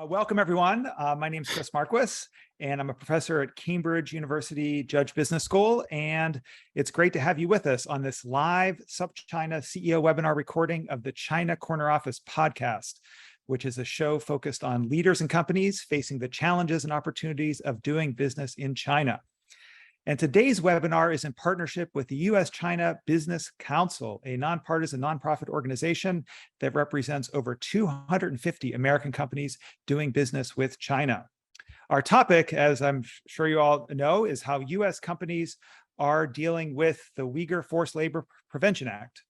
Welcome, everyone. My name is Chris Marquis, and I'm a professor at Cambridge University Judge Business School. And it's great to have you with us on this live SupChina CEO webinar recording of the China Corner Office podcast, which is a show focused on leaders and companies facing the challenges and opportunities of doing business in China. And today's webinar is in partnership with the USChina Business Council, a nonpartisan nonprofit organization that represents over 250 American companies doing business with China. Our topic, as I'm sure you all know, is how US companies are dealing with the Uyghur Forced Labor Prevention Act.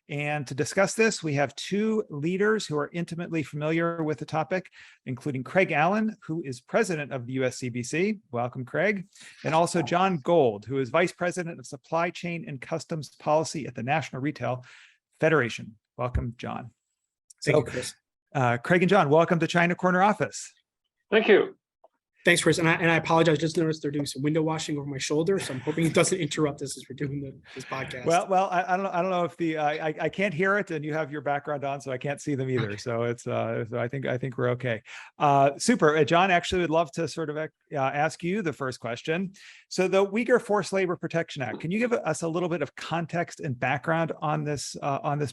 And to discuss this, we have two leaders who are intimately familiar with the topic, including Craig Allen, who is president of the USCBC. Welcome, Craig. And also John Gold, who is vice president of supply chain and customs policy at the National Retail Federation. Welcome, John. Thank you, Chris. Craig and John, welcome to China Corner Office. Thank you. Thanks, Chris. And I apologize. Just noticed they're doing some window washing over my shoulder, so I'm hoping it doesn't interrupt us as we're doing this podcast. Well, I don't know if I can't hear it, and you have your background on, so I can't see them either. So it's so I think we're okay. Super. John, actually, would love to sort of ask you the first question. So the Uyghur Forced Labor Protection Act. Can you give us a little bit of context and background on this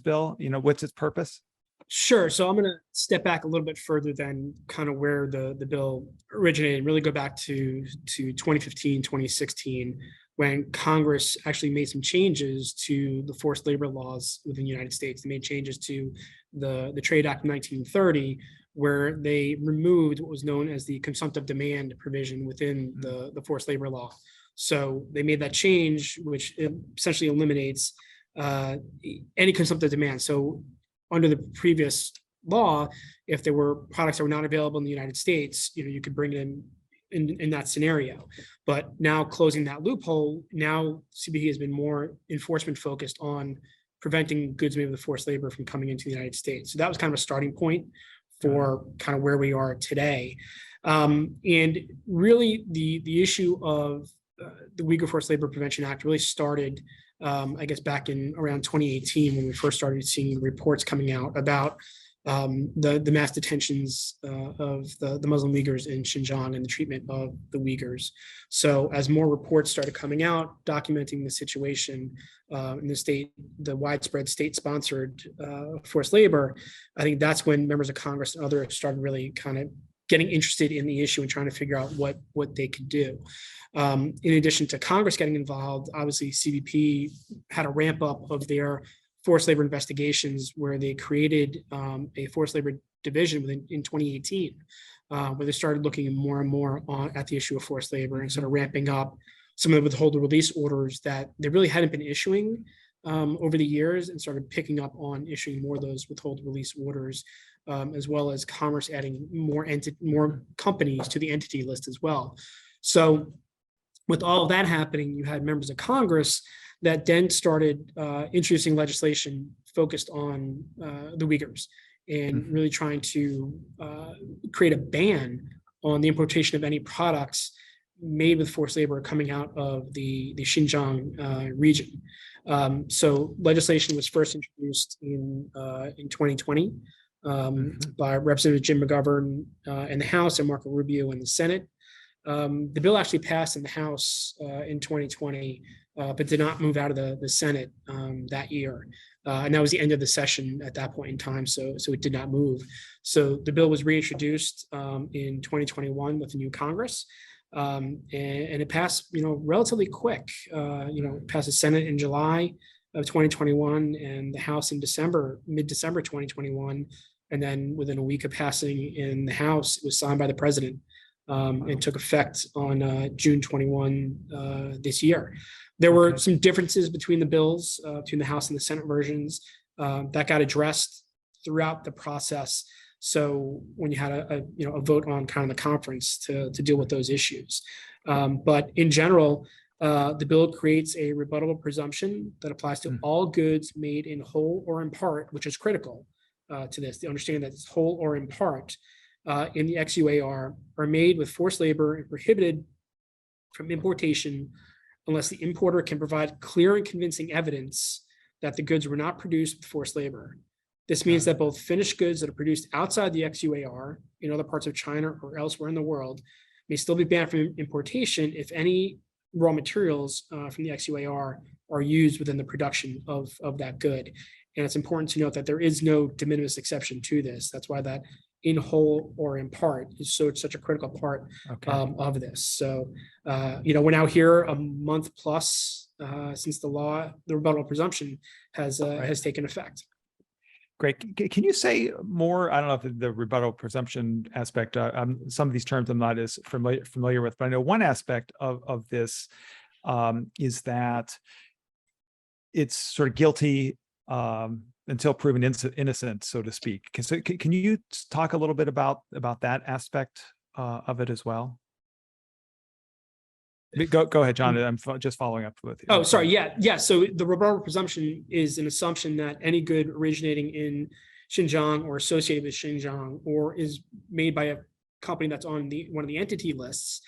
bill? You know, what's its purpose? Sure. So I'm going to step back a little bit further than kind of where the bill originated and really go back to 2015, 2016, when Congress actually made some changes to the forced labor laws within the United States. They made changes to the Trade Act of 1930, where they removed what was known as the consumptive demand provision within the forced labor law. So they made that change, which essentially eliminates any consumptive demand. So under the previous law, if there were products that were not available in the United States, you could bring it in that scenario. But now closing that loophole, now CBP has been more enforcement focused on preventing goods made with forced labor from coming into the United States. So that was kind of a starting point for kind of where we are today. And really the issue of the Uyghur Forced Labor Prevention Act really started I guess back in around 2018, when we first started seeing reports coming out about the mass detentions of the Muslim Uyghurs in Xinjiang and the treatment of the Uyghurs. So as more reports started coming out documenting the situation in the widespread state-sponsored forced labor, I think that's when members of Congress and others started really kind of getting interested in the issue and trying to figure out what they could do. In addition to Congress getting involved, obviously CBP had a ramp up of their forced labor investigations, where they created a forced labor division in 2018, where they started looking more and more at the issue of forced labor and sort of ramping up some of the withhold and release orders that they really hadn't been issuing over the years, and started picking up on issuing more of those withhold and release orders, as well as Commerce adding more companies to the entity list as well. So with all of that happening, you had members of Congress that then started introducing legislation focused on the Uyghurs, and really trying to create a ban on the importation of any products made with forced labor coming out of the Xinjiang region. So legislation was first introduced in 2020 by Representative Jim McGovern in the House and Marco Rubio in the Senate. The bill actually passed in the House in 2020, but did not move out of the Senate that year. And that was the end of the session at that point in time, so it did not move. So the bill was reintroduced in 2021 with the new Congress, and it passed, relatively quick. Passed the Senate in July of 2021 and the House in mid-December 2021. And then within a week of passing in the House, it was signed by the president. And took effect on June 21 this year. There were some differences between the bills, between the House and the Senate versions, that got addressed throughout the process. So when you had a vote on kind of the conference to deal with those issues, but in general, the bill creates a rebuttable presumption that applies to all goods made in whole or in part, which is critical to this. The understanding that it's whole or in part in the XUAR are made with forced labor and prohibited from importation unless the importer can provide clear and convincing evidence that the goods were not produced with forced labor. This means that both finished goods that are produced outside the XUAR in other parts of China or elsewhere in the world may still be banned from importation if any raw materials from the XUAR are used within the production of that good. And it's important to note that there is no de minimis exception to this. That's why that in whole or in part is such a critical part of this. So, we're now here a month plus since the rebuttal presumption has taken effect. Great. Can you say more? I don't know if the rebuttal presumption aspect, some of these terms I'm not as familiar with, but I know one aspect of this is that it's sort of guilty until proven innocent, so to speak. Can you talk a little bit about that aspect of it as well? Go ahead, John. I'm just following up with you. Oh, sorry. Yeah. So the rebuttal presumption is an assumption that any good originating in Xinjiang or associated with Xinjiang or is made by a company that's on one of the entity lists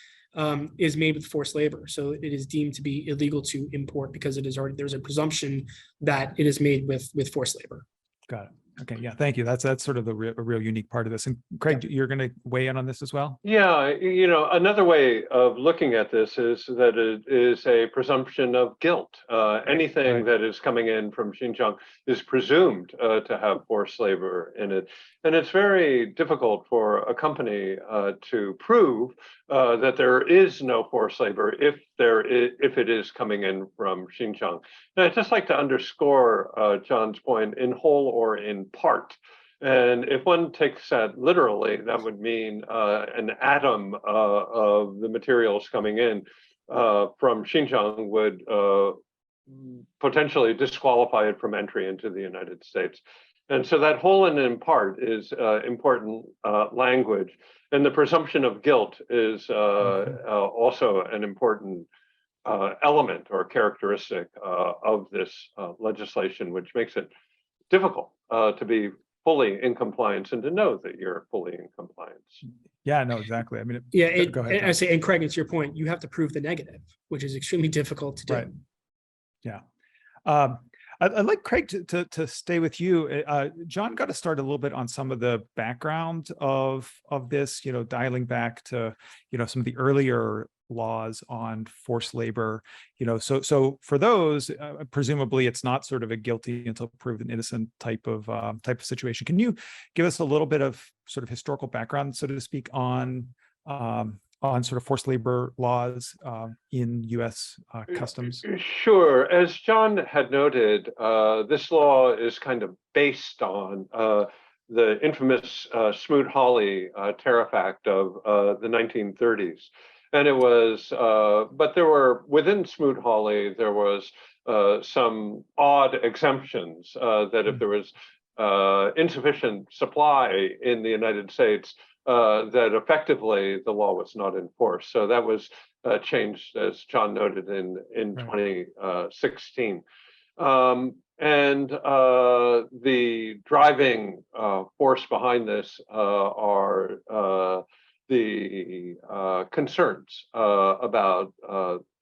is made with forced labor. So it is deemed to be illegal to import because there's a presumption that it is made with forced labor. Got it. Okay. Yeah. Thank you. That's sort of a real unique part of this. And Craig, you're going to weigh in on this as well? Yeah. Another way of looking at this is that it is a presumption of guilt. Anything that is coming in from Xinjiang is presumed to have forced labor in it. And it's very difficult for a company to prove that there is no forced labor if it is coming in from Xinjiang. And I'd just like to underscore John's point, in whole or in part. And if one takes that literally, that would mean an atom of the materials coming in from Xinjiang would potentially disqualify it from entry into the United States. And so that whole and in part is important language. And the presumption of guilt is also an important element or characteristic of this legislation, which makes it difficult to be fully in compliance and to know that you're fully in compliance. Yeah, no, exactly. I mean, go ahead. I say, and Craig, it's your point. You have to prove the negative, which is extremely difficult to do. Right. Yeah. I'd like Craig to stay with you. John got to start a little bit on some of the background of this, dialing back to, some of the earlier laws on forced labor, so for those, presumably it's not sort of a guilty until proven innocent type of situation. Can you give us a little bit of sort of historical background, so to speak, on sort of forced labor laws in U.S. customs? Sure. As John had noted, this law is kind of based on the infamous Smoot-Hawley Tariff Act of the 1930s. And it was, but there were, within Smoot-Hawley, there was some odd exemptions that if there was insufficient supply in the United States, that effectively the law was not enforced. So that was changed, as John noted, in 2016. And the driving force behind this are the concerns about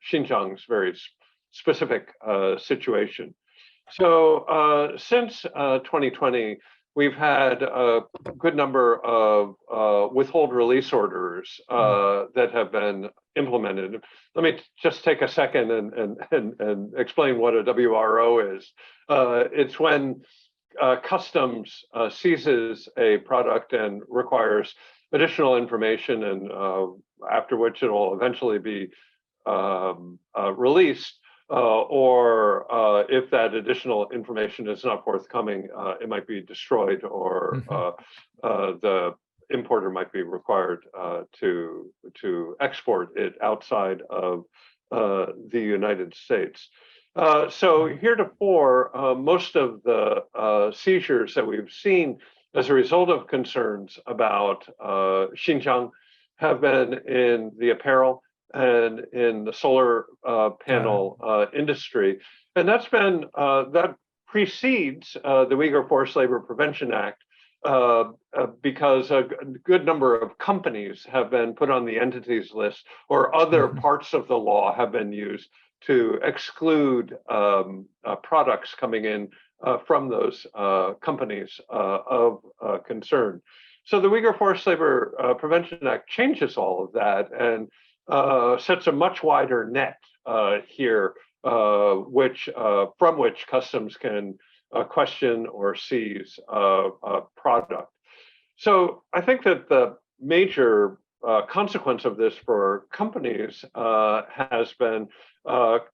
Xinjiang's very specific situation. So since 2020, we've had a good number of withhold release orders that have been implemented. Let me just take a second and explain what a WRO is. It's when customs seizes a product and requires additional information, and after which it will eventually be released, or if that additional information is not forthcoming, it might be destroyed, or the importer might be required to export it outside of the United States. So heretofore, most of the seizures that we've seen as a result of concerns about Xinjiang have been in the apparel and in the solar panel industry. And that's been, that precedes the Uyghur Forced Labor Prevention Act, because a good number of companies have been put on the entities list, or other parts of the law have been used to exclude products coming in from those companies of concern. So the Uyghur Forced Labor Prevention Act changes all of that and sets a much wider net here, from which customs can question or seize a product. So I think that the major consequence of this for companies has been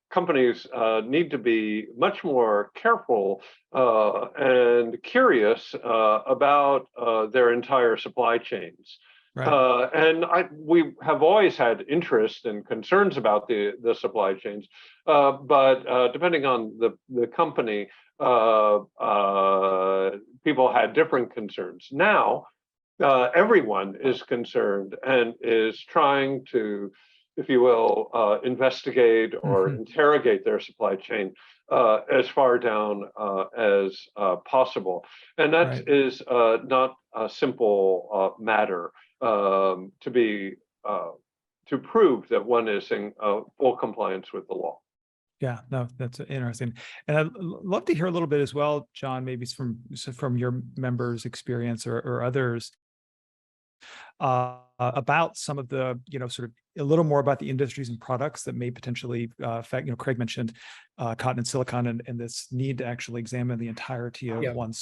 companies need to be much more careful and curious about their entire supply chains. Right. And we have always had interest and concerns about the supply chains, but depending on the company, people had different concerns. Now, everyone is concerned and is trying to, if you will, investigate or interrogate their supply chain as far down as possible. And that is not a simple matter to prove that one is in full compliance with the law. Yeah, no, that's interesting. And I'd love to hear a little bit as well, John, maybe from your members' experience or others, about some of the, sort of a little more about the industries and products that may potentially affect, Craig mentioned cotton and silicon and this need to actually examine the entirety of one's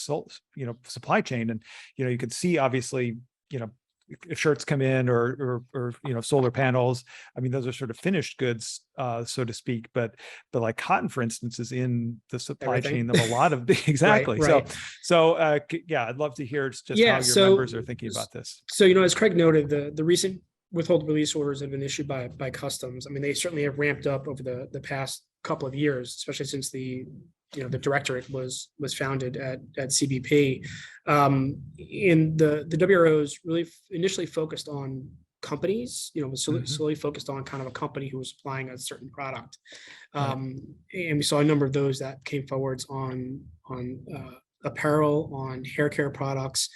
supply chain. And, you could see obviously, if shirts come in or solar panels, I mean, those are sort of finished goods, so to speak, but like cotton, for instance, is in the supply chain of a lot of exactly. Right. So I'd love to hear just how your members are thinking about this. So, as Craig noted, the recent withhold release orders have been issued by customs. I mean, they certainly have ramped up over the past couple of years, especially since the directorate was founded at CBP. And the WROs really initially focused on companies, was solely focused on kind of a company who was supplying a certain product. And we saw a number of those that came forwards on apparel, on hair care products,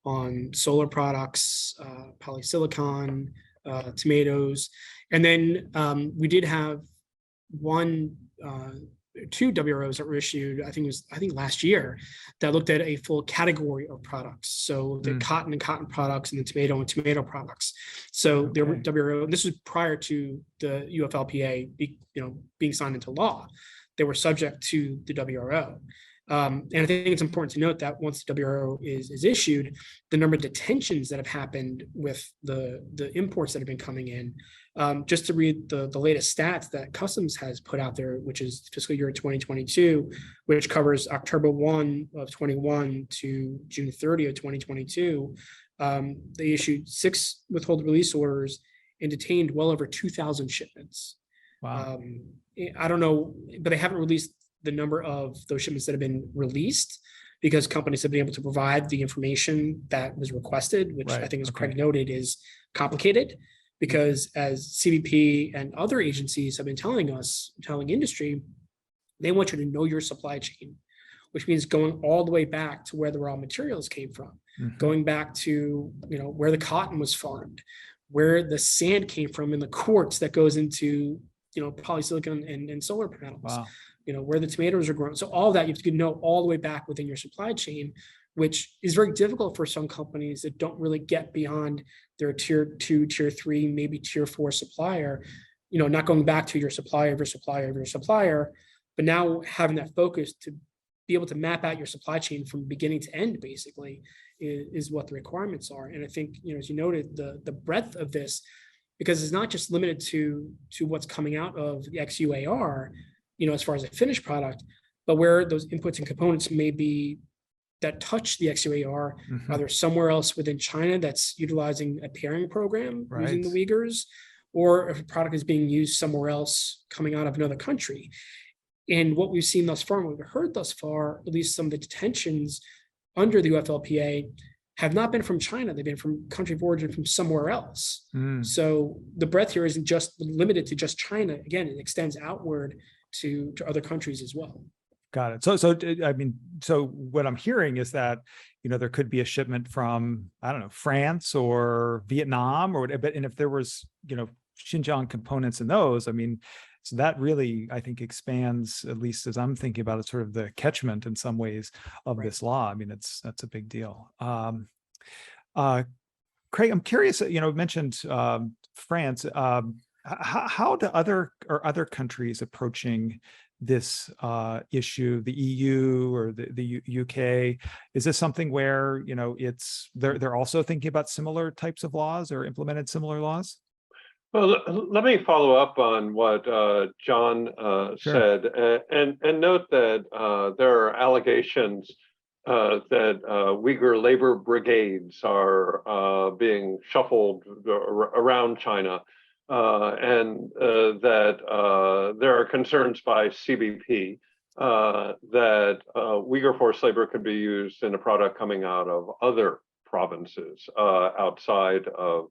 on solar products, polysilicon, tomatoes. And then we did have two WROs that were issued, I think last year, that looked at a full category of products. So the cotton and cotton products and the tomato and tomato products. So there were WRO, this was prior to the UFLPA being signed into law. They were subject to the WRO. And I think it's important to note that once the WRO is issued, the number of detentions that have happened with the imports that have been coming in, just to read the latest stats that Customs has put out there, which is fiscal year 2022, which covers October 1 of 21 to June 30 of 2022, they issued 6 withhold release orders and detained well over 2,000 shipments. Wow. I don't know, but they haven't released the number of those shipments that have been released because companies have been able to provide the information that was requested, which I think, as Craig noted, is complicated because as CBP and other agencies have been telling industry, they want you to know your supply chain, which means going all the way back to where the raw materials came from, going back to, where the cotton was farmed, where the sand came from in the quartz that goes into, polysilicon and solar panels. Wow. Where the tomatoes are grown. So all that you have to know all the way back within your supply chain, which is very difficult for some companies that don't really get beyond their tier 2, tier 3, maybe tier 4 supplier, not going back to your supplier of your supplier of your supplier, but now having that focus to be able to map out your supply chain from beginning to end, basically, is what the requirements are. And I think, as you noted, the breadth of this, because it's not just limited to what's coming out of the XUAR, as far as a finished product, but where those inputs and components may be that touch the XUAR, either somewhere else within China that's utilizing a pairing program using the Uyghurs, or if a product is being used somewhere else coming out of another country. And what we've seen thus far, and what we've heard thus far, at least some of the detentions under the UFLPA have not been from China. They've been from country of origin from somewhere else. So the breadth here isn't just limited to just China. Again, it extends outward to other countries as well. Got it. So what I'm hearing is that, there could be a shipment from, I don't know, France or Vietnam and if there was, Xinjiang components in those, I mean, So that really, I think, expands, at least as I'm thinking about it, sort of the catchment in some ways of this law. I mean, that's a big deal. Craig, I'm curious, mentioned France. How do other countries approaching this issue, the EU or the UK? Is this something where, they're also thinking about similar types of laws or implemented similar laws? Well, let me follow up on what John said, and note that there are allegations that Uyghur labor brigades are being shuffled around China, and that there are concerns by CBP that Uyghur forced labor could be used in a product coming out of other provinces outside of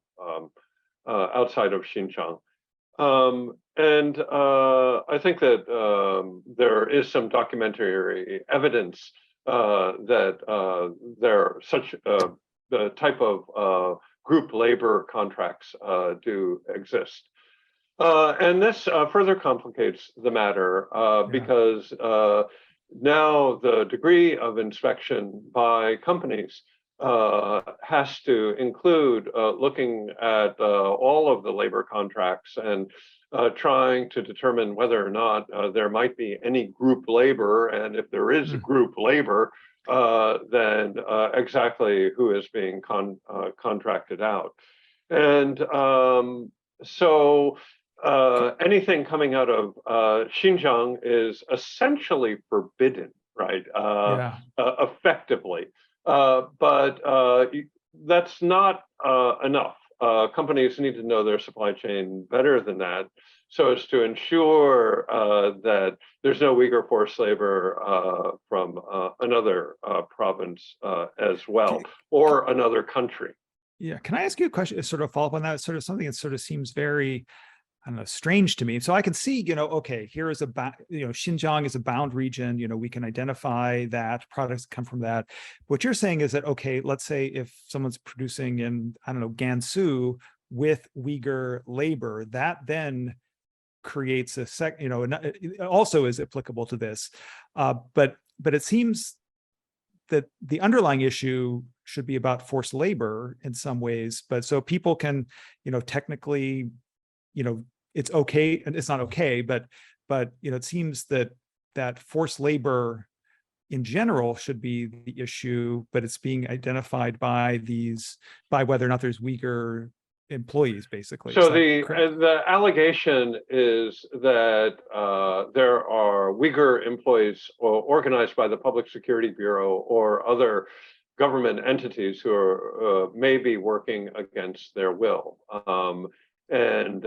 Xinjiang. And I think that there is some documentary evidence that there such the type of group labor contracts do exist. And this further complicates the matter because now the degree of inspection by companies has to include looking at all of the labor contracts and trying to determine whether or not there might be any group labor, and if there is group labor, then exactly who is being contracted out. And so anything coming out of Xinjiang is essentially forbidden, right? Effectively. But that's not enough. Companies need to know their supply chain better than that, so as to ensure that there's no Uyghur forced labor from another province as well, or another country. Yeah, can I ask you a question, sort of follow up on that? Sort of something that sort of seems very, I don't know, strange to me. So I can see, okay, here is Xinjiang is a bound region. We can identify that products come from that. What you're saying is that, okay, let's say if someone's producing in, I don't know, Gansu with Uyghur labor, that then creates a it also is applicable to this. But it seems that the underlying issue should be about forced labor in some ways. But so people can, technically, it's okay, and it's not okay, but it seems that forced labor in general should be the issue, but it's being identified by whether or not there's Uyghur employees, basically. So the allegation is that there are Uyghur employees organized by the Public Security Bureau or other government entities who are maybe working against their will. And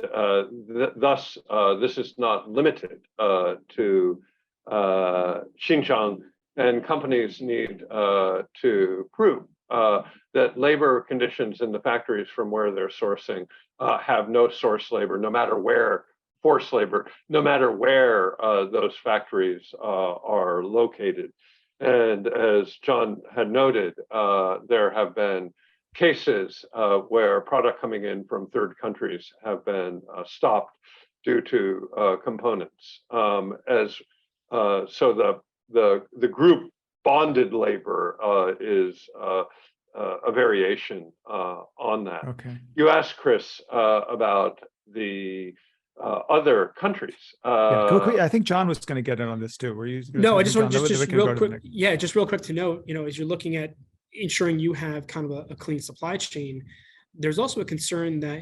thus, this is not limited to Xinjiang, and companies need to prove that labor conditions in the factories from where they're sourcing have no source labor, no matter where, forced labor, no matter where those factories are located. And as John had noted, there have been cases where product coming in from third countries have been stopped due to components. So the group bonded labor is a variation on that. Okay. You asked Chris about the other countries. I think John was going to get in on this too. Were you? No, I just want just real quick. Yeah, just real quick to note, as you're looking at ensuring you have kind of a clean supply chain, there's also a concern that,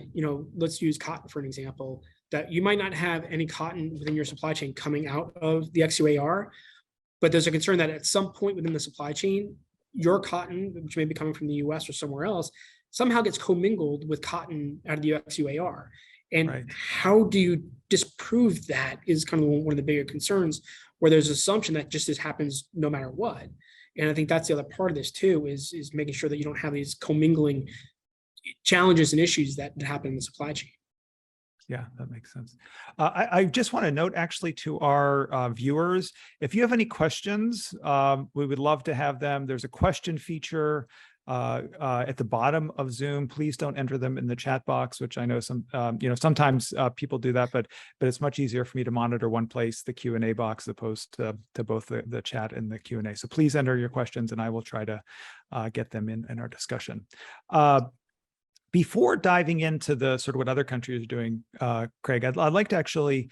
let's use cotton for an example, that you might not have any cotton within your supply chain coming out of the XUAR, but there's a concern that at some point within the supply chain, your cotton, which may be coming from the US or somewhere else, somehow gets commingled with cotton out of the XUAR. And how do you disprove that is kind of one of the bigger concerns, where there's an assumption that just this happens no matter what. And I think that's the other part of this too, is making sure that you don't have these commingling challenges and issues that happen in the supply chain. Yeah, that makes sense. I just want to note actually to our viewers, if you have any questions, we would love to have them. There's a question feature at the bottom of Zoom. Please don't enter them in the chat box, which I know sometimes people do that, but it's much easier for me to monitor one place, the Q&A box, as opposed to both the chat and the Q&A. So please enter your questions, and I will try to get them in our discussion. Before diving into the sort of what other countries are doing, Craig, I'd like to actually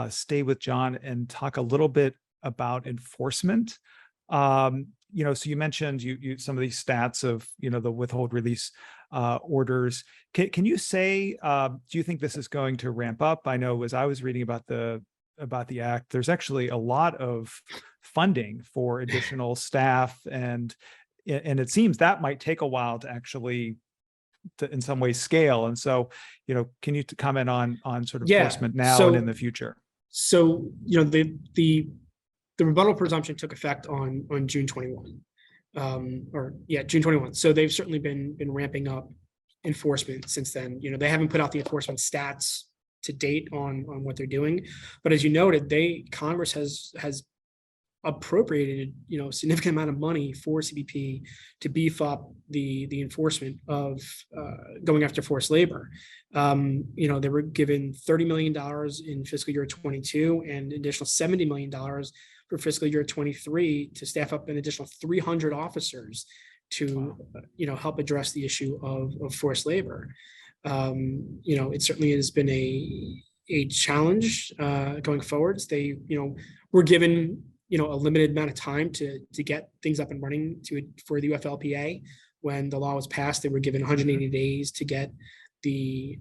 stay with John and talk a little bit about enforcement. So you mentioned some of these stats of the withhold release orders. Can you say, do you think this is going to ramp up? I know as I was reading about the act, there's actually a lot of funding for additional staff, and it seems that might take a while to actually in some ways scale. And so, can you comment on sort of enforcement now and in the future? So, the rebuttal presumption took effect on June 21, June 21. So they've certainly been ramping up enforcement since then. They haven't put out the enforcement stats to date on what they're doing, but as you noted, Congress has appropriated a significant amount of money for CBP to beef up the enforcement of going after forced labor. They were given $30 million in fiscal year 22 and additional $70 million for fiscal year 23 to staff up an additional 300 officers to help address the issue of forced labor. It certainly has been a challenge going forwards. They were given a limited amount of time to get things up and running for the FLPA. When the law was passed, they were given 180 days to get the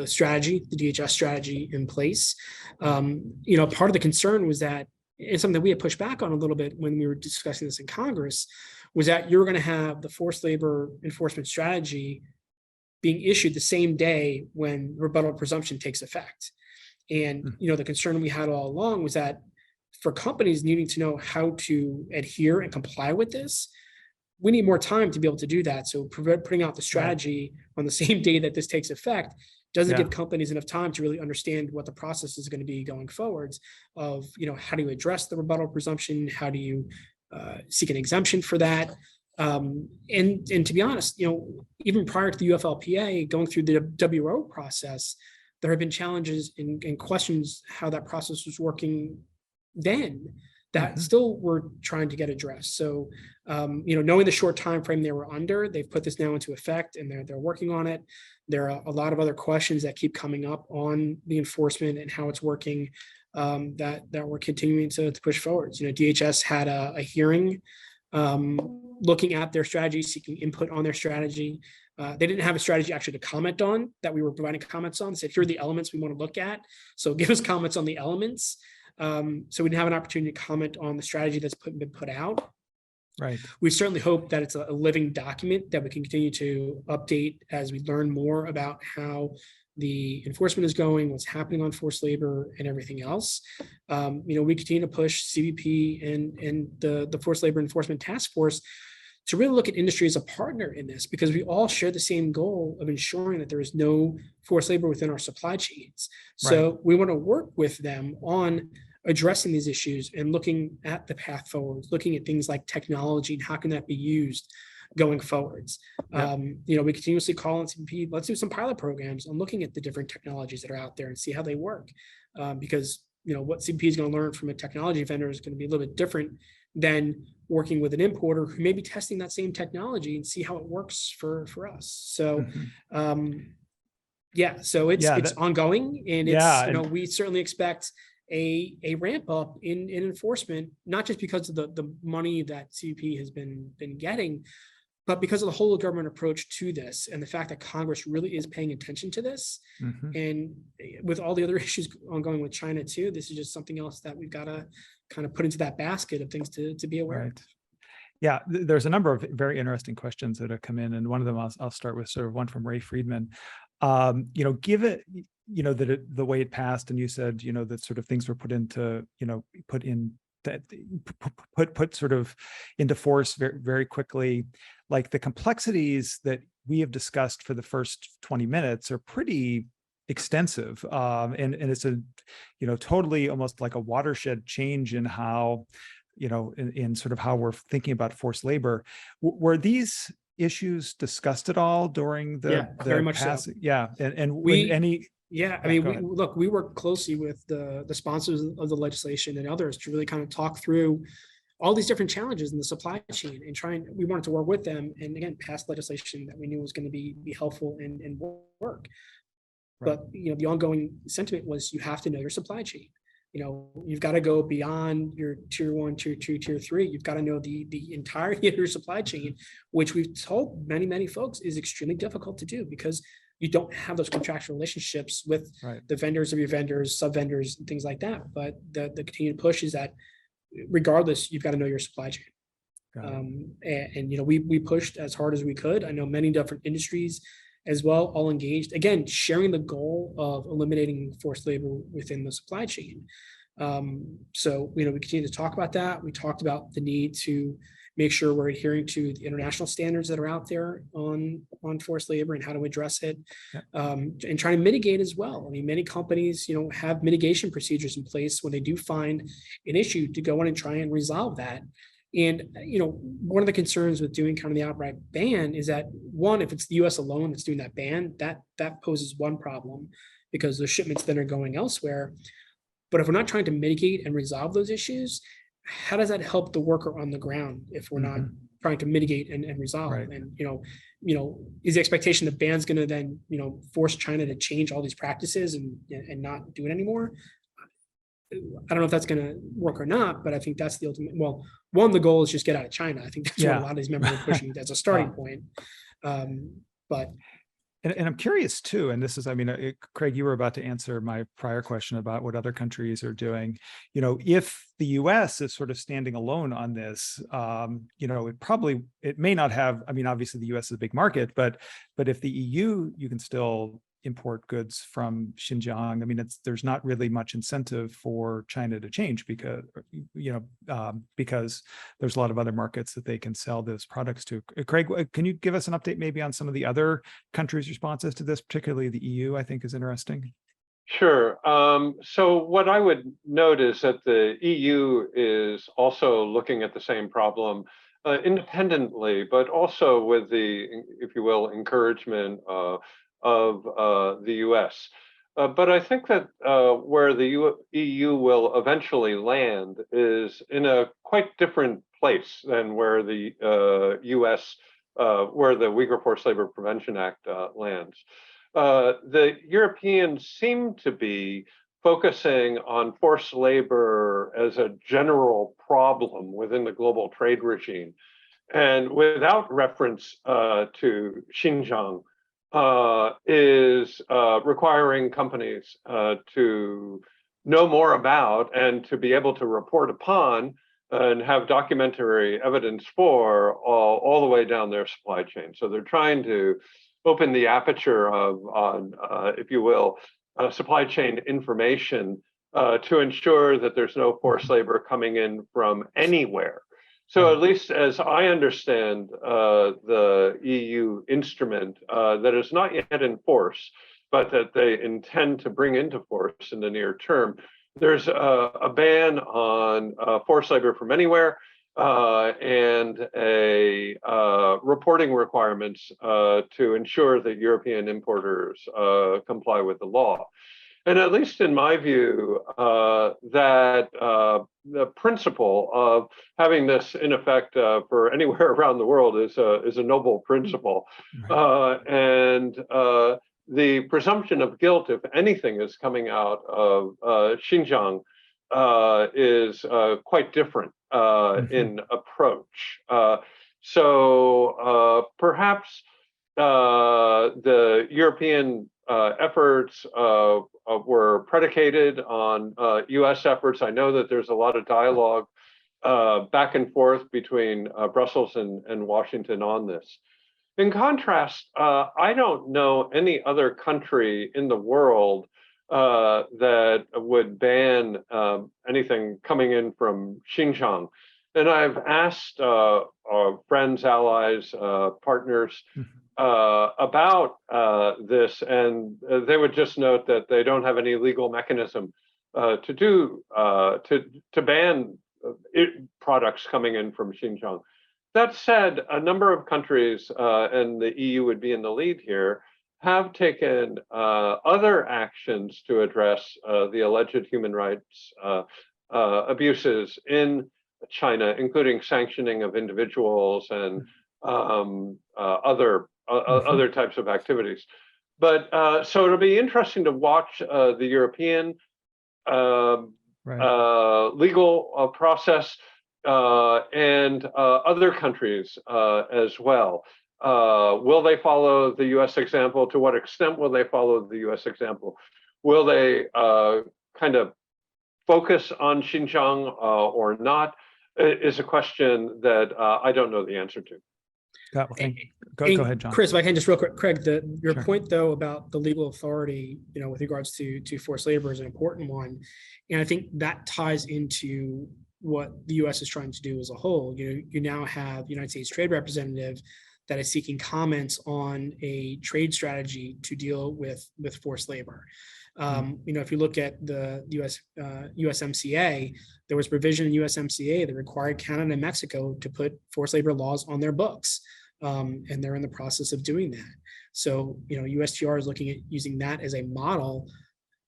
strategy, the DHS strategy in place. Part of the concern was that, and something that we had pushed back on a little bit when we were discussing this in Congress, was that you're going to have the forced labor enforcement strategy being issued the same day when rebuttal presumption takes effect. And, the concern we had all along was that for companies needing to know how to adhere and comply with this, we need more time to be able to do that. So putting out the strategy on the same day that this takes effect doesn't give companies enough time to really understand what the process is going to be going forwards of, how do you address the rebuttal presumption? How do you seek an exemption for that? And to be honest, even prior to the UFLPA going through the WO process, there have been challenges and questions how that process was working then that still we're trying to get addressed. So, knowing the short time frame they were under, they've put this now into effect and they're working on it. There are a lot of other questions that keep coming up on the enforcement and how it's working that we're continuing to push forward. DHS had a hearing looking at their strategy, seeking input on their strategy. They didn't have a strategy actually to comment on that we were providing comments on. They said, here are the elements we want to look at. So give us comments on the elements. So we didn't have an opportunity to comment on the strategy that's been put out. Right. We certainly hope that it's a living document that we can continue to update as we learn more about how the enforcement is going, what's happening on forced labor and everything else. We continue to push CBP and the Forced Labor Enforcement Task Force to really look at industry as a partner in this, because we all share the same goal of ensuring that there is no forced labor within our supply chains. So we want to work with them on addressing these issues and looking at the path forward, looking at things like technology and how can that be used going forwards. We continuously call on CBP, let's do some pilot programs on looking at the different technologies that are out there and see how they work. Because what CBP is going to learn from a technology vendor is going to be a little bit different than working with an importer who may be testing that same technology and see how it works for us. So so it's ongoing, and it's we certainly expect a ramp up in enforcement, not just because of the money that CBP has been getting, but because of the whole government approach to this and the fact that Congress really is paying attention to this. And with all the other issues ongoing with China too, this is just something else that we've got to kind of put into that basket of things to be aware of. Yeah, there's a number of very interesting questions that have come in, and one of them I'll start with sort of one from Ray Friedman. Given that the way it passed, and you said that sort of things were put sort of into force very, very quickly, like the complexities that we have discussed for the first 20 minutes are pretty extensive, and it's a totally almost like a watershed change in how in sort of how we're thinking about forced labor. Were these issues discussed at all during the very much so. passing? Yeah, and We- when any. Yeah, I mean, we work closely with the sponsors of the legislation and others to really kind of talk through all these different challenges in the supply chain and we wanted to work with them and again, pass legislation that we knew was going to be helpful and work. Right. But, the ongoing sentiment was you have to know your supply chain. You've got to go beyond your tier 1, tier 2, tier 3. You've got to know the entirety of your supply chain, which we've told many folks is extremely difficult to do because you don't have those contractual relationships with the vendors of your vendors, sub-vendors, and things like that. But the continued push is that regardless, you've got to know your supply chain. We pushed as hard as we could. I know many different industries as well, all engaged, again, sharing the goal of eliminating forced labor within the supply chain. So, we continue to talk about that. We talked about the need to make sure we're adhering to the international standards that are out there on forced labor and how to address it, and trying to mitigate as well. I mean, many companies, have mitigation procedures in place when they do find an issue to go in and try and resolve that. And, one of the concerns with doing kind of the outright ban is that one, if it's the US alone that's doing that ban, that poses one problem because the shipments then are going elsewhere. But if we're not trying to mitigate and resolve those issues, how does that help the worker on the ground if we're not trying to mitigate and resolve? Right. And, is the expectation that ban's going to then, force China to change all these practices and not do it anymore? I don't know if that's going to work or not, but I think that's the ultimate. Well, one, the goal is just get out of China. I think that's what a lot of these members are pushing as a starting point. But And I'm curious too, and this is, Craig, you were about to answer my prior question about what other countries are doing. If the US is sort of standing alone on this, it may not have, obviously the US is a big market, but if the EU, you can still import goods from Xinjiang. There's not really much incentive for China to change because there's a lot of other markets that they can sell those products to. Craig, can you give us an update maybe on some of the other countries' responses to this, particularly the EU, I think is interesting. Sure. So what I would note is that the EU is also looking at the same problem independently, but also with the, if you will, encouragement of the US. But I think that where the EU will eventually land is in a quite different place than where the US, where the Uyghur Forced Labor Prevention Act lands. The Europeans seem to be focusing on forced labor as a general problem within the global trade regime, and without reference to Xinjiang, is requiring companies to know more about and to be able to report upon and have documentary evidence for all the way down their supply chain. So they're trying to open the aperture on, if you will, supply chain information to ensure that there's no forced labor coming in from anywhere. So at least as I understand the EU instrument that is not yet in force, but that they intend to bring into force in the near term, there's a ban on forced labor from anywhere and a reporting requirements to ensure that European importers comply with the law. And at least in my view, that the principle of having this in effect for anywhere around the world is a noble principle. And the presumption of guilt, if anything, is coming out of Xinjiang is quite different in approach. So perhaps the European efforts were predicated on US efforts. I know that there's a lot of dialogue back and forth between Brussels and Washington on this. In contrast, I don't know any other country in the world that would ban anything coming in from Xinjiang. And I've asked our friends, allies, partners about this, and they would just note that they don't have any legal mechanism to ban products coming in from Xinjiang. That said, a number of countries, and the EU would be in the lead here, have taken other actions to address the alleged human rights abuses in China, including sanctioning of individuals and other types of activities. But so it'll be interesting to watch the European legal process and other countries as well. Will they follow the U.S. example? To what extent will they follow the U.S. example? Will they kind of focus on Xinjiang or not? Is a question that I don't know the answer to. Go ahead, John. Chris, if I can just real quick, Craig, your Sure. point though about the legal authority, with regards to forced labor is an important one, and I think that ties into what the U.S. is trying to do as a whole. You now have the United States Trade Representative that is seeking comments on a trade strategy to deal with forced labor. If you look at the USMCA, there was provision in USMCA that required Canada and Mexico to put forced labor laws on their books. And they're in the process of doing that. So, USTR is looking at using that as a model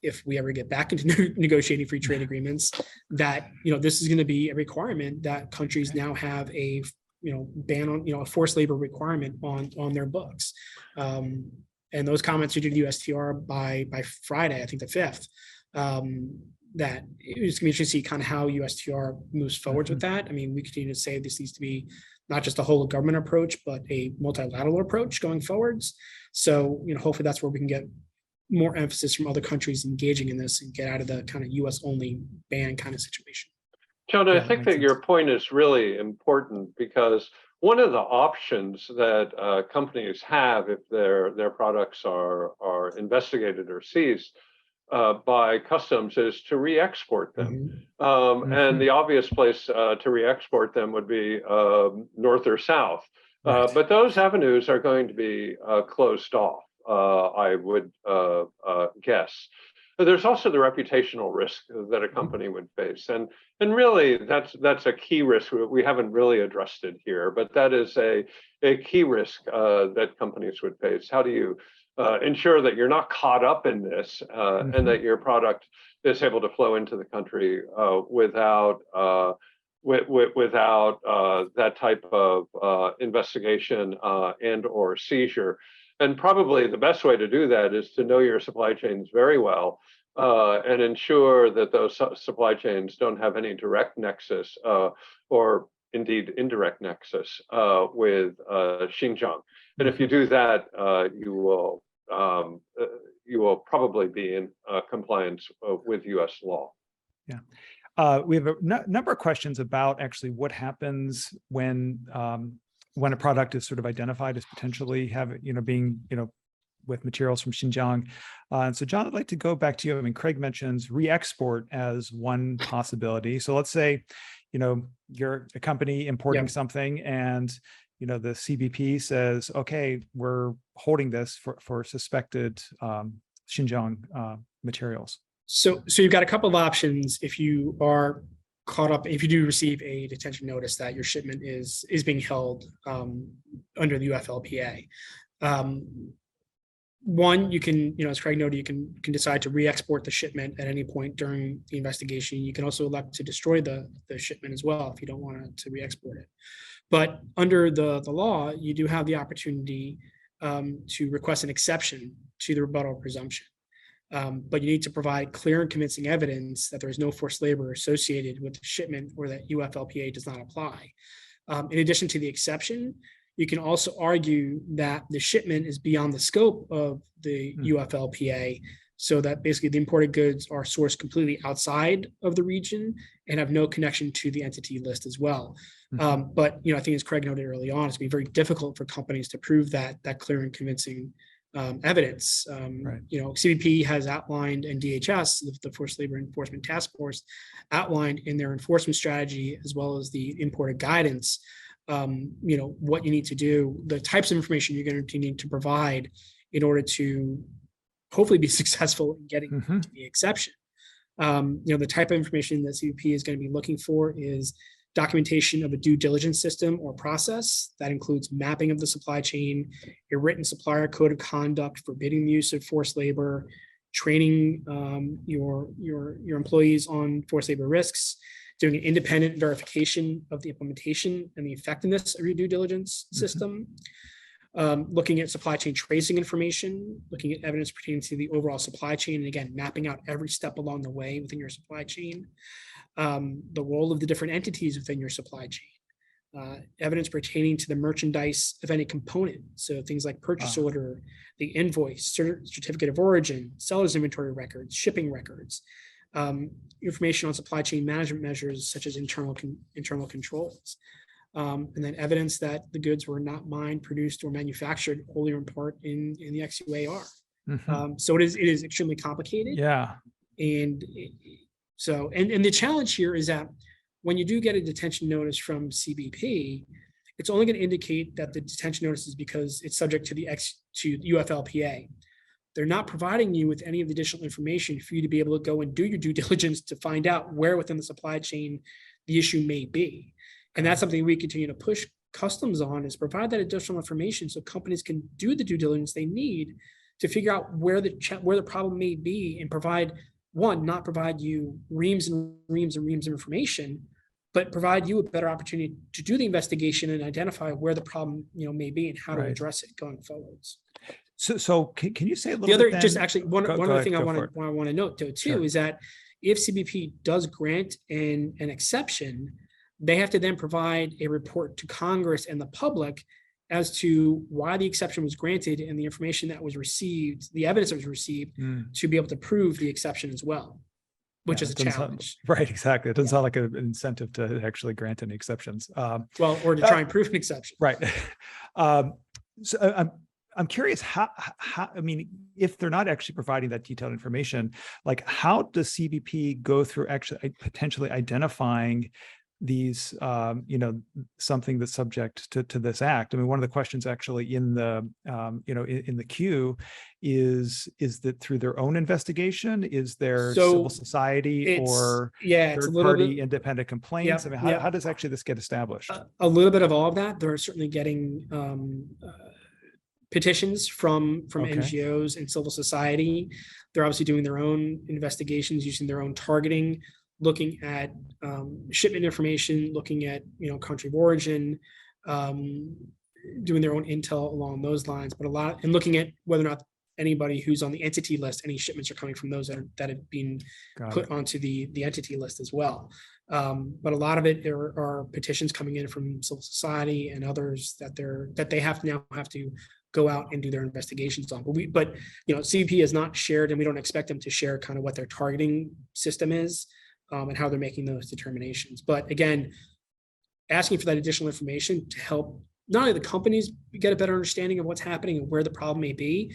if we ever get back into negotiating free trade agreements, that, this is going to be a requirement that countries now have a, ban on, a forced labor requirement on their books. And those comments are due to USTR by Friday, I think the 5th. That it's going to be interesting to see kind of how USTR moves forward with that. I mean, we continue to say this needs to be not just a whole of government approach, but a multilateral approach going forwards. So, hopefully that's where we can get more emphasis from other countries engaging in this and get out of the kind of US only ban kind of situation. John, I think that your point is really important, because one of the options that companies have if their products are investigated or seized by customs is to re-export them. And the obvious place to re-export them would be north or south. But those avenues are going to be closed off, I would guess. But there's also the reputational risk that a company would face. And really, that's a key risk. We haven't really addressed it here, but that is a key risk that companies would face. How do you ensure that you're not caught up in this and that your product is able to flow into the country without that type of investigation and or seizure? And probably the best way to do that is to know your supply chains very well and ensure that those supply chains don't have any direct nexus or indeed indirect nexus with Xinjiang. And if you do that, you will probably be in compliance with U.S. law. Yeah. We have a number of questions about actually what happens when a product is sort of identified as potentially being with materials from Xinjiang. And so, John, I'd like to go back to you. I mean, Craig mentions re-export as one possibility. So let's say, you're a company importing something, and the CBP says, okay, we're holding this for suspected Xinjiang materials. So you've got a couple of options if you are caught up, if you do receive a detention notice that your shipment is being held under the FLPA. One, you can, as Craig noted, you can decide to re-export the shipment at any point during the investigation. You can also elect to destroy the shipment as well if you don't want to re-export it. But under the law, you do have the opportunity to request an exception to the rebuttal presumption. But you need to provide clear and convincing evidence that there is no forced labor associated with the shipment or that UFLPA does not apply. In addition to the exception, you can also argue that the shipment is beyond the scope of the UFLPA, so that basically the imported goods are sourced completely outside of the region and have no connection to the entity list as well. But I think as Craig noted early on, it's been very difficult for companies to prove that clear and convincing evidence. CBP has outlined, and DHS, the Forced Labor Enforcement Task Force, outlined in their enforcement strategy as well as the imported guidance, what you need to do, the types of information you're going to need to provide in order to hopefully be successful in getting to the exception. The type of information that CBP is going to be looking for is documentation of a due diligence system or process. That includes mapping of the supply chain, a written supplier code of conduct forbidding the use of forced labor, training your employees on forced labor risks, doing an independent verification of the implementation and the effectiveness of your due diligence system, looking at supply chain tracing information, looking at evidence pertaining to the overall supply chain, and again, mapping out every step along the way within your supply chain, the role of the different entities within your supply chain, evidence pertaining to the merchandise of any component. So things like purchase order, the invoice, certificate of origin, seller's inventory records, shipping records, information on supply chain management measures such as internal controls, and then evidence that the goods were not mined, produced, or manufactured wholly or in part in the XUAR. So it is extremely complicated. Yeah. And so, and the challenge here is that when you do get a detention notice from CBP, it's only going to indicate that the detention notice is because it's subject to the UFLPA. They're not providing you with any of the additional information for you to be able to go and do your due diligence to find out where within the supply chain the issue may be. And that's something we continue to push customs on, is provide that additional information so companies can do the due diligence they need to figure out where the problem may be, and not provide you reams and reams and reams of information, but provide you a better opportunity to do the investigation and identify where the problem may be and how to address it going forwards. So can you say a little bit then? Just actually one other thing I want to note though too is that if CBP does grant an exception, they have to then provide a report to Congress and the public as to why the exception was granted and the information that was received, the evidence that was received, to be able to prove the exception as well, which is a challenge. Right, exactly. It doesn't sound like an incentive to actually grant any exceptions. Or to try and prove an exception. Right. So I'm curious how, I mean, if they're not actually providing that detailed information, like how does CBP go through actually potentially identifying these, something that's subject to this act? I mean, one of the questions actually in the, in the queue is that through their own investigation, is there civil society or third-party independent complaints? I mean, how does actually this get established? A little bit of all of that. They're certainly getting petitions from NGOs and civil society. They're obviously doing their own investigations, using their own targeting, looking at shipment information, looking at country of origin, doing their own intel along those lines, and looking at whether or not anybody who's on the entity list, any shipments are coming from those that have been put onto the entity list as well. But a lot of it are petitions coming in from civil society and others that they have to go out and do their investigations on. But CBP has not shared, and we don't expect them to share kind of what their targeting system is, and how they're making those determinations. But again, asking for that additional information to help not only the companies get a better understanding of what's happening and where the problem may be,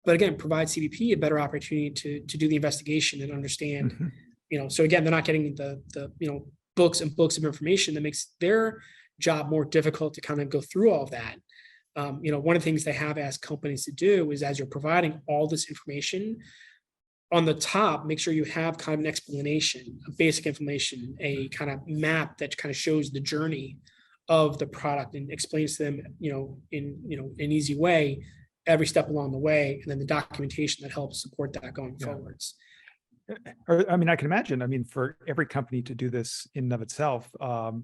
but again, provide CBP a better opportunity to do the investigation and understand, so again, they're not getting the books and books of information that makes their job more difficult to kind of go through all of that. One of the things they have asked companies to do is, as you're providing all this information, on the top, make sure you have kind of an explanation, a basic information, a kind of map that kind of shows the journey of the product and explains to them, in an easy way, every step along the way, and then the documentation that helps support that going forwards. I mean, I can imagine, for every company to do this in and of itself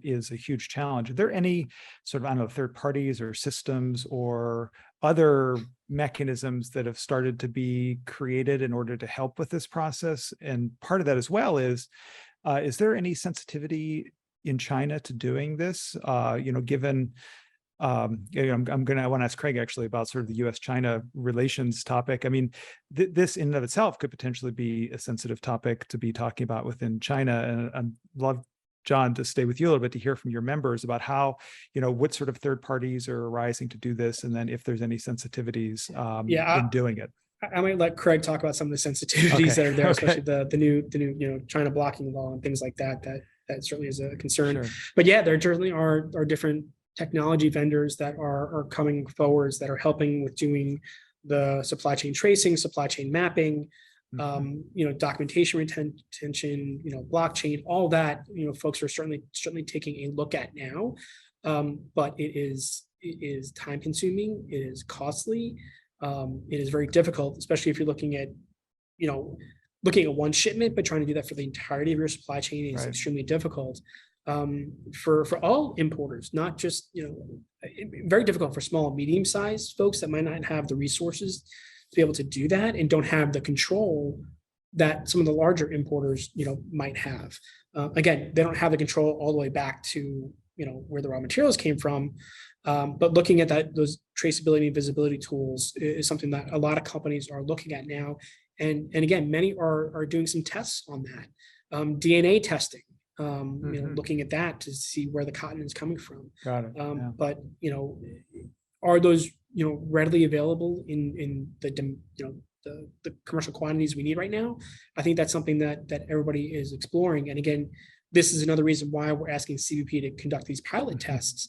is a huge challenge. Are there any sort of, third parties or systems or other mechanisms that have started to be created in order to help with this process? And part of that as well is there any sensitivity in China to doing this? Given I want to ask Craig actually about sort of the US-China relations topic. I mean, this in and of itself could potentially be a sensitive topic to be talking about within China. And I'd love, John, to stay with you a little bit to hear from your members about how, what sort of third parties are arising to do this, and then if there's any sensitivities in doing it. I might let Craig talk about some of the sensitivities that are there, especially the new China blocking law and things like that. That certainly is a concern. Sure. But yeah, there certainly are different technology vendors that are coming forwards that are helping with doing the supply chain tracing, supply chain mapping, documentation retention, blockchain, all that, folks are certainly taking a look at now. But it is time consuming, it is costly, it is very difficult, especially if you're looking at one shipment, but trying to do that for the entirety of your supply chain is extremely difficult. For all importers, not just, very difficult for small and medium sized folks that might not have the resources to be able to do that and don't have the control that some of the larger importers, might have. Again, they don't have the control all the way back to, where the raw materials came from. But looking at those traceability and visibility tools is something that a lot of companies are looking at now. And again, many are doing some tests on that. DNA testing, looking at that to see where the cotton is coming from. Got it. But are those readily available in the commercial quantities we need right now? I think that's something that everybody is exploring. And again, this is another reason why we're asking CBP to conduct these pilot tests,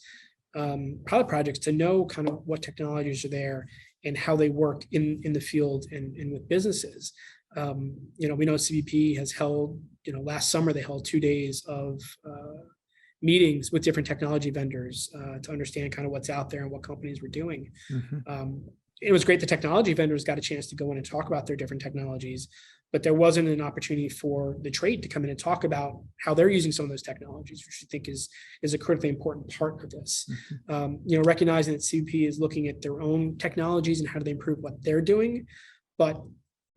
pilot projects, to know kind of what technologies are there and how they work in the field and with businesses. We know CBP has held, last summer they held 2 days of meetings with different technology vendors to understand kind of what's out there and what companies were doing. It was great the technology vendors got a chance to go in and talk about their different technologies, but there wasn't an opportunity for the trade to come in and talk about how they're using some of those technologies, which I think is a critically important part of this. Recognizing that CBP is looking at their own technologies and how do they improve what they're doing, but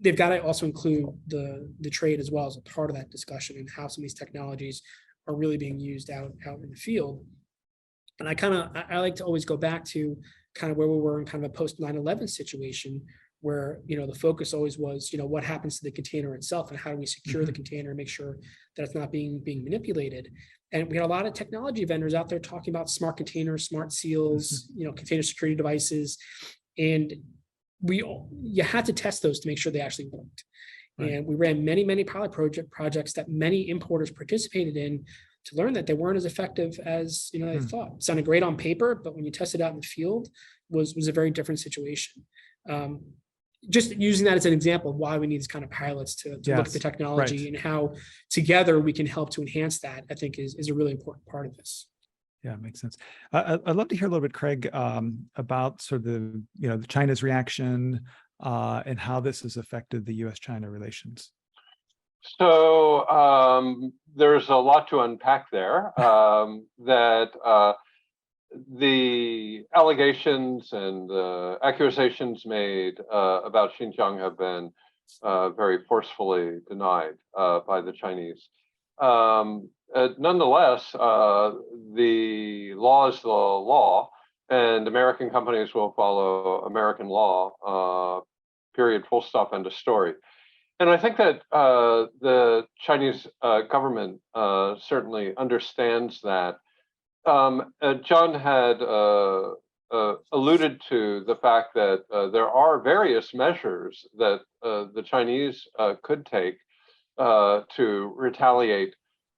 they've got to also include the trade as well as a part of that discussion and how some of these technologies are really being used out in the field. And I like to always go back to kind of where we were in kind of a post 9/11 situation where, the focus always was, what happens to the container itself and how do we secure the container and make sure that it's not being manipulated. And we had a lot of technology vendors out there talking about smart containers, smart seals, container security devices. And you had to test those to make sure they actually worked. Right. And we ran many pilot projects that many importers participated in to learn that they weren't as effective as they thought. It sounded great on paper, but when you test it out in the field, was a very different situation. Just using that as an example of why we need these kind of pilots to look at the technology and how together we can help to enhance that, I think is a really important part of this. Yeah, makes sense. I'd love to hear a little bit, Craig, about sort of the China's reaction and how this has affected the U.S.-China relations. So there's a lot to unpack there. That the allegations and accusations made about Xinjiang have been very forcefully denied by the Chinese. Nonetheless, the law is the law, and American companies will follow American law, period, full stop, end of story. And I think that the Chinese government certainly understands that. John had alluded to the fact that there are various measures that the Chinese could take to retaliate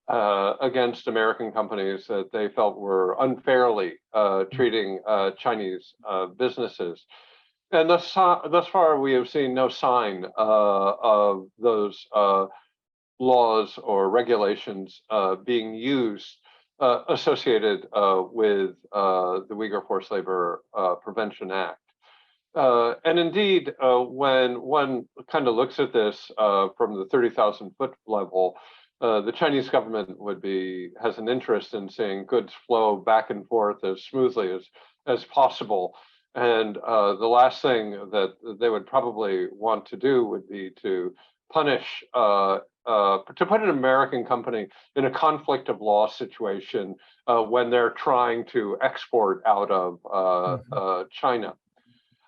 against American companies that they felt were unfairly treating Chinese businesses. And thus far, we have seen no sign of those laws or regulations being used associated with the Uyghur Forced Labor Prevention Act. And indeed, when one kind of looks at this from the 30,000-foot level, the Chinese government has an interest in seeing goods flow back and forth as smoothly as possible. And the last thing that they would probably want to do would be to punish, to put an American company in a conflict of law situation when they're trying to export out of China.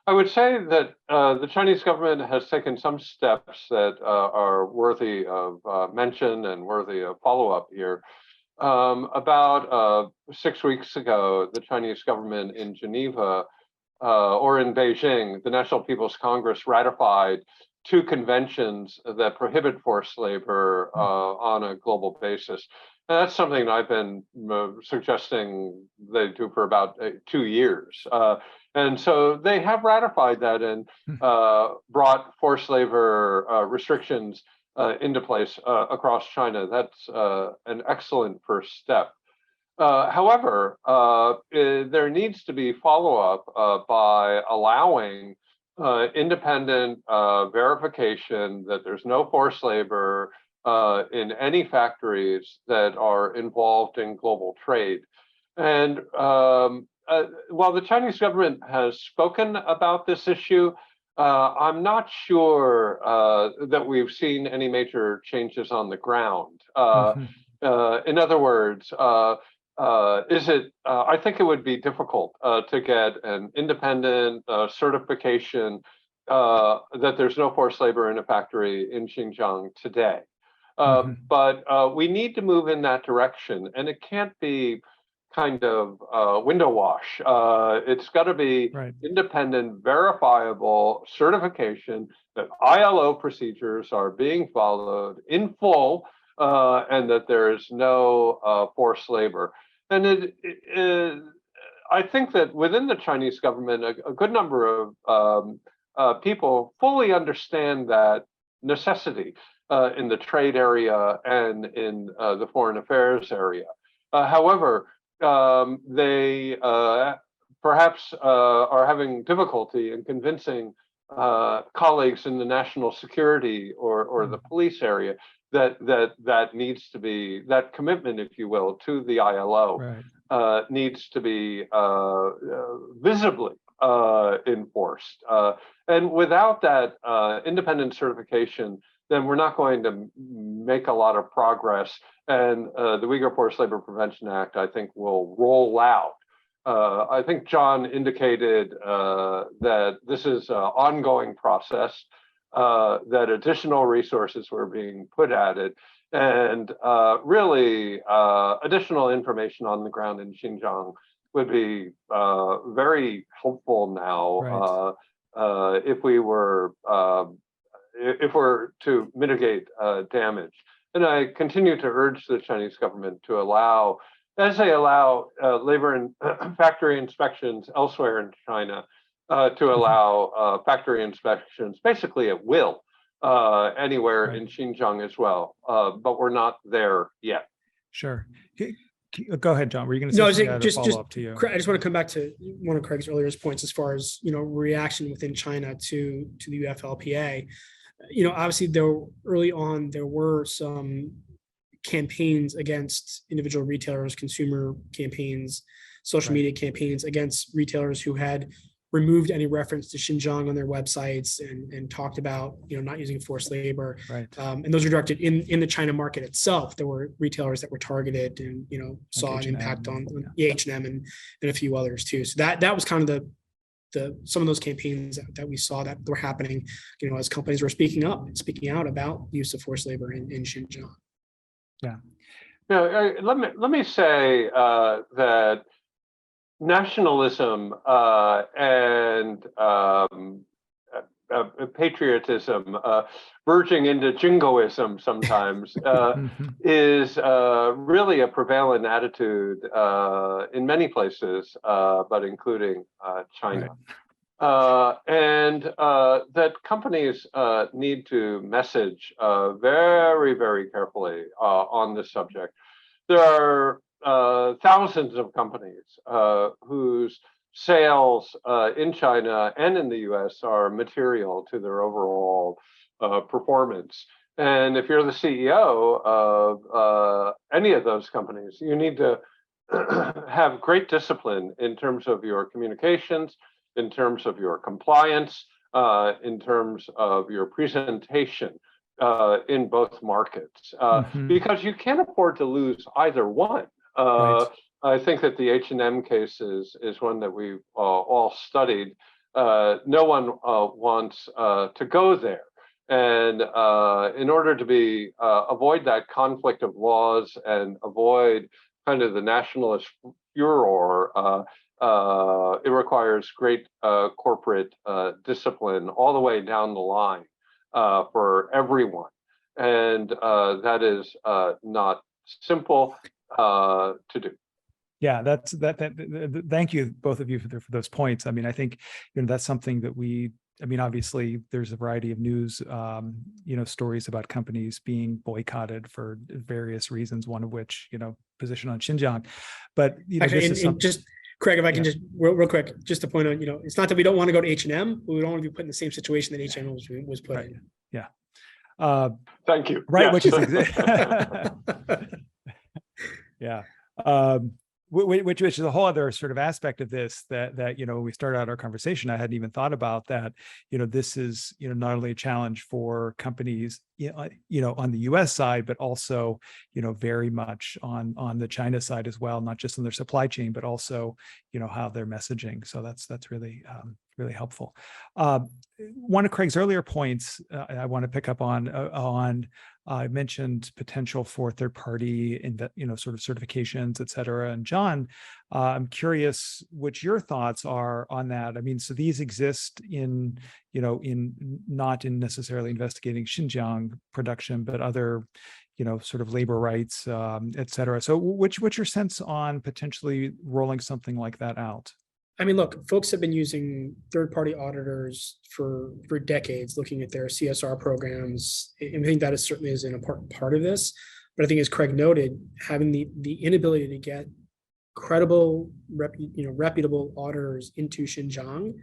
I would say that the Chinese government has taken some steps that are worthy of mention and worthy of follow-up here. About 6 weeks ago, the Chinese government in Geneva or in Beijing, the National People's Congress ratified 2 conventions that prohibit forced labor on a global basis. And that's something I've been suggesting they do for about 2 years. And so they have ratified that and brought forced labor restrictions into place across China. That's an excellent first step. However, there needs to be follow-up by allowing independent verification that there's no forced labor in any factories that are involved in global trade. And while the Chinese government has spoken about this issue, I'm not sure that we've seen any major changes on the ground. In other words, I think it would be difficult to get an independent certification that there's no forced labor in a factory in Xinjiang today. But we need to move in that direction, and it can't be kind of window wash. It's got to be independent, verifiable certification that ILO procedures are being followed in full, and that there is no forced labor. And I think that within the Chinese government, a good number of people fully understand that necessity in the trade area and in the foreign affairs area. However, they perhaps are having difficulty in convincing colleagues in the national security or the police area that needs to be, that commitment, if you will, to the ILO needs to be visibly enforced. And without that independent certification, then we're not going to make a lot of progress. And the Uyghur Forced Labor Prevention Act, I think, will roll out. I think John indicated that this is an ongoing process, that additional resources were being put at it, and really additional information on the ground in Xinjiang would be very helpful now if we're to mitigate damage. And I continue to urge the Chinese government to allow, as they allow labor and factory inspections elsewhere in China, to allow factory inspections basically at will anywhere in Xinjiang as well. But we're not there yet. Sure. Go ahead, John. Were you going to say just follow up to you? I just want to come back to one of Craig's earlier points as far as reaction within China to the FLPA. Obviously, early on there were some campaigns against individual retailers, consumer campaigns, social media campaigns against retailers who had removed any reference to Xinjiang on their websites and talked about not using forced labor. And those were directed in the China market itself. There were retailers that were targeted and saw an impact on H&M and a few others too. So that was kind of some of those campaigns that we saw that were happening, as companies were speaking out about the use of forced labor in Xinjiang. Yeah. Let me say that nationalism and patriotism, verging into jingoism sometimes, is really a prevalent attitude in many places, but including China. And that companies need to message very, very carefully on this subject. There are thousands of companies whose sales in China and in the US are material to their overall performance. And if you're the CEO of any of those companies, you need to have great discipline in terms of your communications, in terms of your compliance, in terms of your presentation in both markets, because you can't afford to lose either one. I think that the H&M case is one that we've all studied. No one wants to go there. And in order to avoid that conflict of laws and avoid kind of the nationalist furor, it requires great corporate discipline all the way down the line for everyone. And that is not simple to do. Yeah, thank you, both of you, for those points. I mean, I think, that's something that obviously there's a variety of news, stories about companies being boycotted for various reasons, one of which, position on Xinjiang. But, Actually, this is just Craig, if I can just real quick, just to point out, it's not that we don't want to go to H&M, but we don't want to be put in the same situation that H&M was put in. Yeah. Thank you. Right, yes. which is yeah. Which is a whole other sort of aspect of this that when we started out our conversation, I hadn't even thought about that. This is not only a challenge for companies on the U.S. side, but also very much on the China side as well, not just on their supply chain, but also how they're messaging. So that's really really helpful. One of Craig's earlier points I want to pick up on. I mentioned potential for third-party, sort of certifications, et cetera. And John, I'm curious what your thoughts are on that. I mean, so these exist in not in necessarily investigating Xinjiang production, but other, sort of labor rights, et cetera. So what's your sense on potentially rolling something like that out? I mean, look, folks have been using third-party auditors for decades, looking at their CSR programs. And I think that certainly is an important part of this. But I think, as Craig noted, having the inability to get credible, reputable auditors into Xinjiang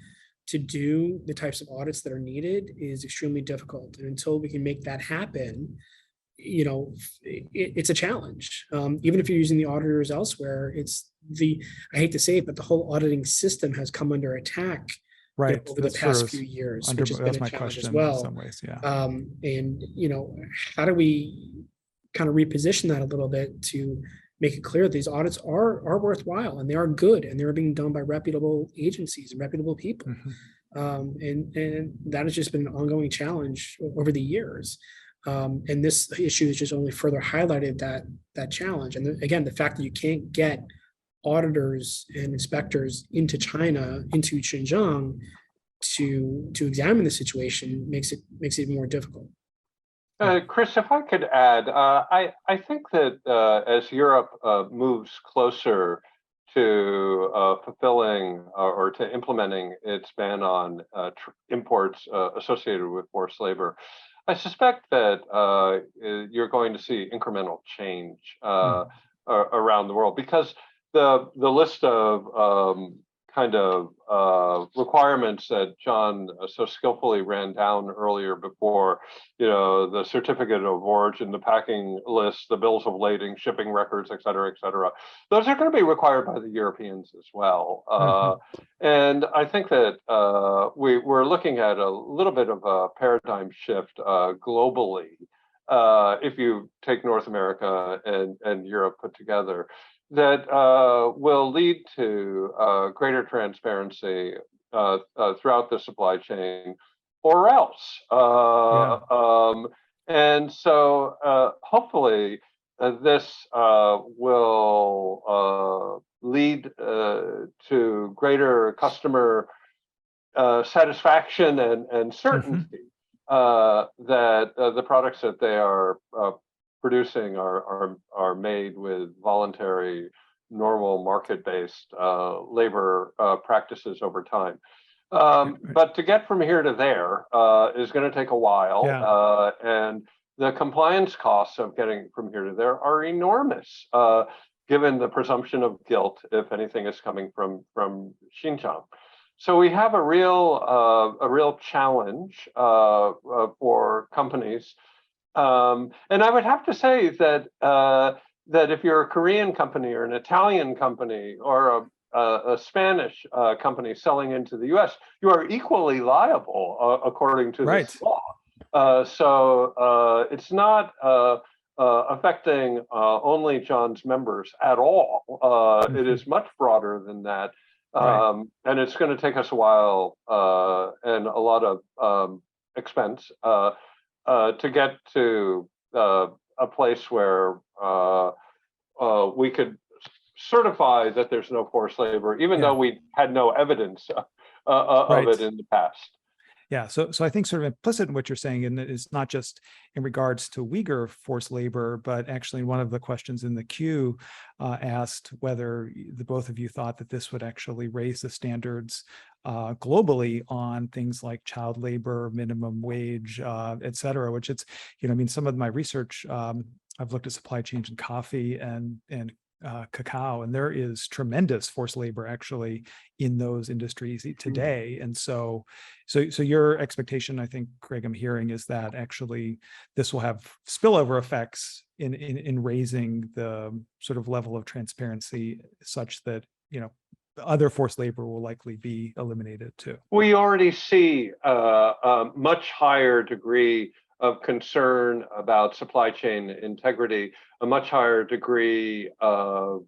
to do the types of audits that are needed is extremely difficult. And until we can make that happen, it's a challenge. Even if you're using the auditors elsewhere, I hate to say it, but the whole auditing system has come under attack over the past few years, which has been a challenge as well. In some ways, yeah. And how do we kind of reposition that a little bit to make it clear that these audits are worthwhile and they are good and they're being done by reputable agencies and reputable people. And that has just been an ongoing challenge over the years. And this issue has just only further highlighted that challenge. And again, the fact that you can't get auditors and inspectors into China, into Xinjiang, to examine the situation makes it even more difficult. Chris, if I could add, I think that as Europe moves closer to fulfilling or to implementing its ban on imports associated with forced labor, I suspect that you're going to see incremental change around the world, because the list of requirements that John so skillfully ran down earlier before, the certificate of origin, the packing list, the bills of lading, shipping records, et cetera, those are going to be required by the Europeans as well. And I think that we're looking at a little bit of a paradigm shift globally, if you take North America and Europe put together, that will lead to greater transparency throughout the supply chain, or else. And so hopefully this will lead to greater customer satisfaction and certainty that the products that they are producing are made with voluntary, normal, market-based labor practices over time. But to get from here to there is going to take a while, and the compliance costs of getting from here to there are enormous, given the presumption of guilt if anything is coming from Xinjiang. So we have a real challenge for companies. And I would have to say that that if you're a Korean company or an Italian company or a Spanish company selling into the U.S., you are equally liable according to this law. So it's not affecting only John's members at all. It is much broader than that. And it's going to take us a while and a lot of expense to get to a place where we could certify that there's no forced labor, even though we had no evidence of it in the past. Yeah, so I think sort of implicit in what you're saying, and it's not just in regards to Uyghur forced labor, but actually one of the questions in the queue asked whether the both of you thought that this would actually raise the standards globally on things like child labor, minimum wage, et cetera, which it's, I mean, some of my research, I've looked at supply chains in coffee and cacao, and there is tremendous forced labor actually in those industries today. And so your expectation, I think, Craig, I'm hearing, is that actually this will have spillover effects in raising the sort of level of transparency such that, other forced labor will likely be eliminated too. We already see a much higher degree of concern about supply chain integrity, a much higher degree of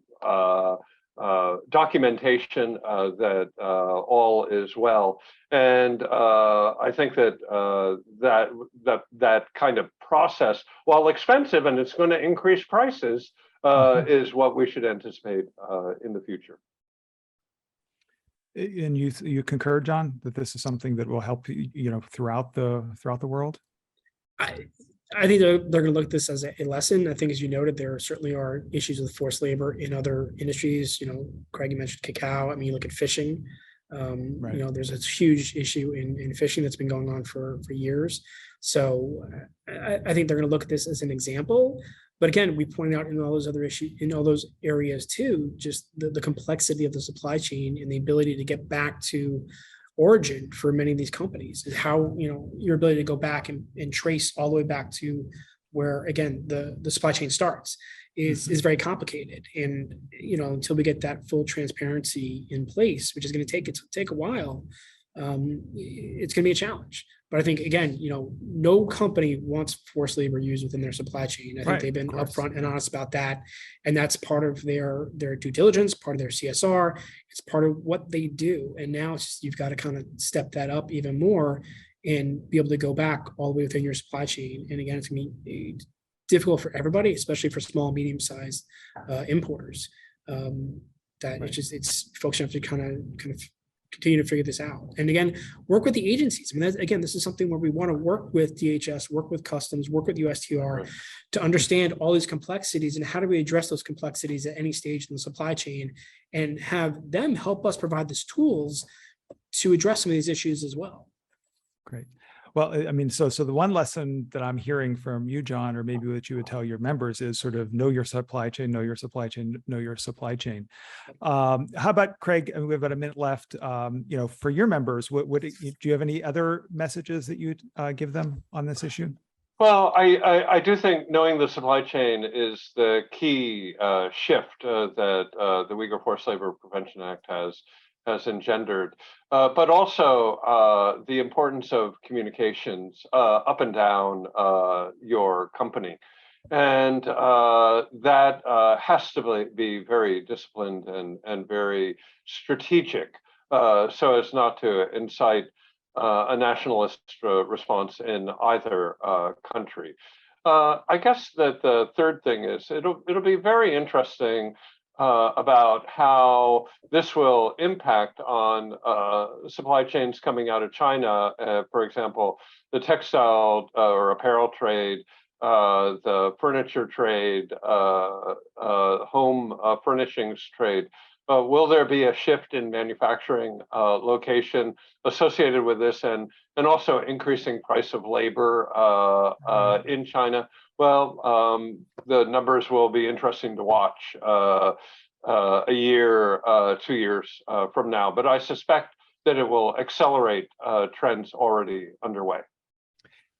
documentation that all is well. And I think that that kind of process, while expensive and it's going to increase prices, is what we should anticipate in the future. And you concur, John, that this is something that will help throughout the world? I think they're going to look at this as a lesson. I think, as you noted, there certainly are issues with forced labor in other industries. Craig, you mentioned cacao. I mean, you look at fishing. Right. There's a huge issue in fishing that's been going on for years. So I think they're going to look at this as an example. But again, we point out in all those other issues, in all those areas too, just the complexity of the supply chain and the ability to get back to origin for many of these companies, is how, your ability to go back and trace all the way back to where, again, the supply chain starts is very complicated. And, until we get that full transparency in place, which is going to take a while, it's going to be a challenge. But I think, again, no company wants forced labor used within their supply chain. I think they've been upfront and honest about that. And that's part of their due diligence, part of their CSR. It's part of what they do. And now it's just, you've got to kind of step that up even more and be able to go back all the way within your supply chain. And again, it's going to be difficult for everybody, especially for small, medium-sized importers. It's folks have to kind of continue to figure this out. And again, work with the agencies. I mean, this is something where we want to work with DHS, work with Customs, work with USTR to understand all these complexities and how do we address those complexities at any stage in the supply chain, and have them help us provide these tools to address some of these issues as well. Great. Well, I mean, so the one lesson that I'm hearing from you, John, or maybe what you would tell your members, is sort of know your supply chain, know your supply chain, know your supply chain. How about, Craig? We have about a minute left. For your members, do you have any other messages that you'd give them on this issue? Well, I do think knowing the supply chain is the key shift that the Uyghur Forced Labor Prevention Act has engendered, but also the importance of communications up and down your company. And that has to be very disciplined and very strategic, so as not to incite a nationalist response in either country. I guess that the third thing is it'll be very interesting about how this will impact on supply chains coming out of China. For example, the textile or apparel trade, the furniture trade, home furnishings trade. Will there be a shift in manufacturing location associated with this, and also increasing price of labor in China? Well, the numbers will be interesting to watch a year, 2 years from now. But I suspect that it will accelerate trends already underway.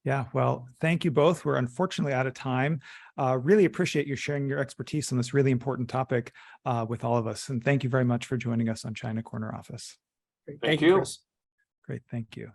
Yeah, well, thank you both. We're unfortunately out of time. Really appreciate you sharing your expertise on this really important topic with all of us. And thank you very much for joining us on China Corner Office. Thank you, Chris. Great, thank you.